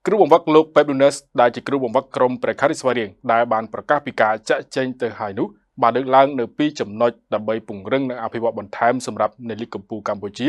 គ្រូបង្វឹកលោក Pep Nunes ដែលជាគ្រូបង្វឹកក្រុមព្រះខារីស្វារៀងដែលបានប្រកាសពីការចាក់ចែងទៅហើយនោះបានលើកឡើងនៅពីចំណុចដើម្បីពង្រឹងនិងអភិវឌ្ឍបន្ថែមសម្រាប់នៅលីកកម្ពុជាកម្ពុជា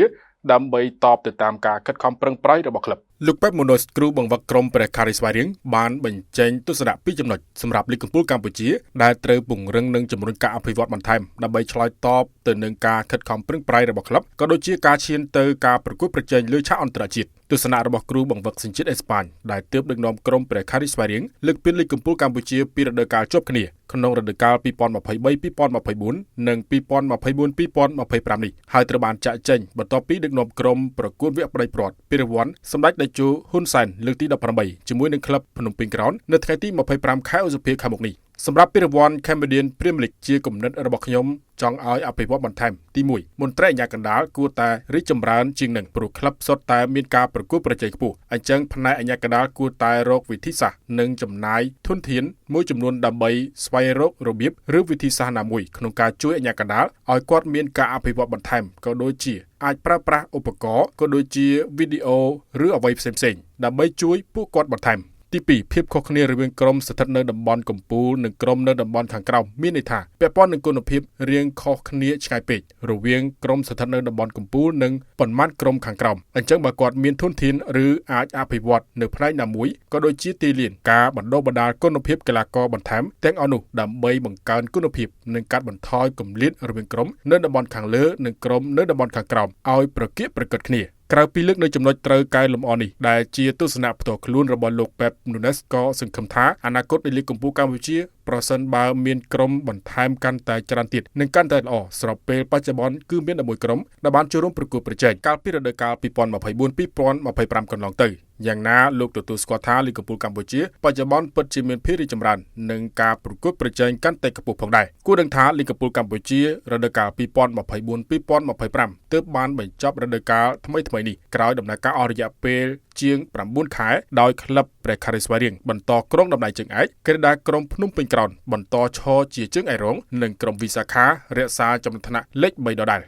ដើម្បីតបទៅតាមការខិតខំប្រឹងប្រែងរបស់ក្លឹបលោក Pep Nunes គ្រូបង្វឹកក្រុមព្រះខារីស្វារៀងបានបញ្ចេញទស្សនៈពីចំណុចសម្រាប់លីកកម្ពុជាកម្ពុជាដែលត្រូវពង្រឹងនិងជំរុញការអភិវឌ្ឍបន្ថែមដើម្បីឆ្លើយតបទៅនឹងការខិតខំប្រឹងប្រែងរបស់ក្លឹបក៏ដូចជាការឈានទៅការប្រកួតប្រជែងលើឆាកអន្តរជាតិទស្សនៈរបស់គ្រូបង្វឹកសញ្ជាតិអេស្ប៉ាញដែលទើបដឹកនាំក្រុមព្រះខារីស្វារៀងលើកពីលីកកម្ពុជាកម្ពុជាពីរដូវកាលជាប់គ្នាក្នុងរដូវកាល2023-2024 និង2024-2025នេះហើយត្រូវបានចាក់ចែងបន្ទាប់ពីដឹកនាំក្រុមប្រកួតវគ្គផ្ដាច់ព្រាត់ពីរង្វាន់សម្ដេចតេជោហ៊ុនសែនលើកទី18ជាមួយនឹងក្លឹបភ្នំពេញក្រោននៅថ្ងៃទី25ខែឧសភាខាងមុខនេះសម្រាប់ពីរង្វាន់ Cambodia Premier League ជាគំនិតរបស់ខ្ញុំចង់ឲ្យអភិវឌ្ឍបន្ថែមទី1មន្ត្រីអាជ្ញាកណ្ដាលគួរតែរីកចម្រើនជាងនឹងព្រោះក្លឹបសុទ្ធតែមានការប្រកួតប្រជែងខ្ពស់អញ្ចឹងផ្នែកអាជ្ញាកណ្ដាលគួរតែរកវិធីសាស្ត្រនិងចំណាយធនធានមួយចំនួនដើម្បីស្វែងរករបៀបឬវិធីសាស្ត្រណាមួយក្នុងការជួយអាជ្ញាកណ្ដាលឲ្យគាត់មានការអភិវឌ្ឍបន្ថែមក៏ដូចជាអាចប្រើប្រាស់ឧបករណ៍ក៏ដូចជាវីដេអូឬអ្វីផ្សេងៗដើម្បីជួយពួកគាត់បន្ថែមទី2ភាពខុសគ្នារវាងក្រុមស្ថិតនៅតំបន់កំពូលនិងក្រុមនៅតំបន់ខាងក្រោមមានន័យថាពាក់ព័ន្ធនឹងគុណភាពរៀងខុសគ្នាឆ្ងាយពេករវាងក្រុមស្ថិតនៅតំបន់កំពូលនិងប៉ុន្មានក្រុមខាងក្រោមអញ្ចឹងបើគាត់មានធនធានឬអាចអភិវឌ្ឍនៅផ្នែកណាមួយក៏ដូចជាទីលានការបណ្ដុះបណ្ដាលគុណភាពកីឡាករបន្ថែមទាំងអស់នោះដើម្បីបង្កើនគុណភាពនិងកាត់បន្ថយគម្លាតរវាងក្រុមនៅតំបន់ខាងលើនិងក្រុមនៅតំបន់ខាងក្រោមឲ្យប្រកៀកប្រកិតគ្នាក្រៅពីលើកនៅចំណុចត្រូវកែលម្អនេះដែលជាទស្សនៈផ្ទាល់ខ្លួនរបស់លោក Pep Nunes ក៏សង្ឃឹមថាអនាគតនៃលីកកម្ពុជាកម្ពុជាប្រសិនបើមានក្រុមបន្ថែមកាន់តែច្រើនទៀតនឹងកាន់តែល្អស្របពេលបច្ចុប្បន្នគឺមាន11ក្រុមដែលបានចូលរួមប្រកួតប្រជែងកាលពីរដូវកាល2024-2025 កន្លងទៅយ៉ាងណាលោកទទួលស្គាល់ថាលីកកម្ពុជាកម្ពុជាបច្ចុប្បន្នពិតជាមានភាពរីកចម្រើននិងការប្រកួតប្រជែងកាន់តែខ្ពស់ផងដែរគួរដឹងថាលីកកម្ពុជាកម្ពុជារដូវកាល2024-2025ទើបបានបញ្ចប់រដូវកាលថ្មីនេះក្រោយដំណើរការអស់រយៈពេលជាង9ខែដោយក្លឹបព្រះខារីស្វារៀងបន្តគ្រងតំណែងជើងឯកក្រេដាក្រុមភ្នំពេញក្រោនបន្តឈរជាជើងឯករងនិងក្រុមវិសាខារក្សាចំណុចថ្នាក់លេខ3ដដែល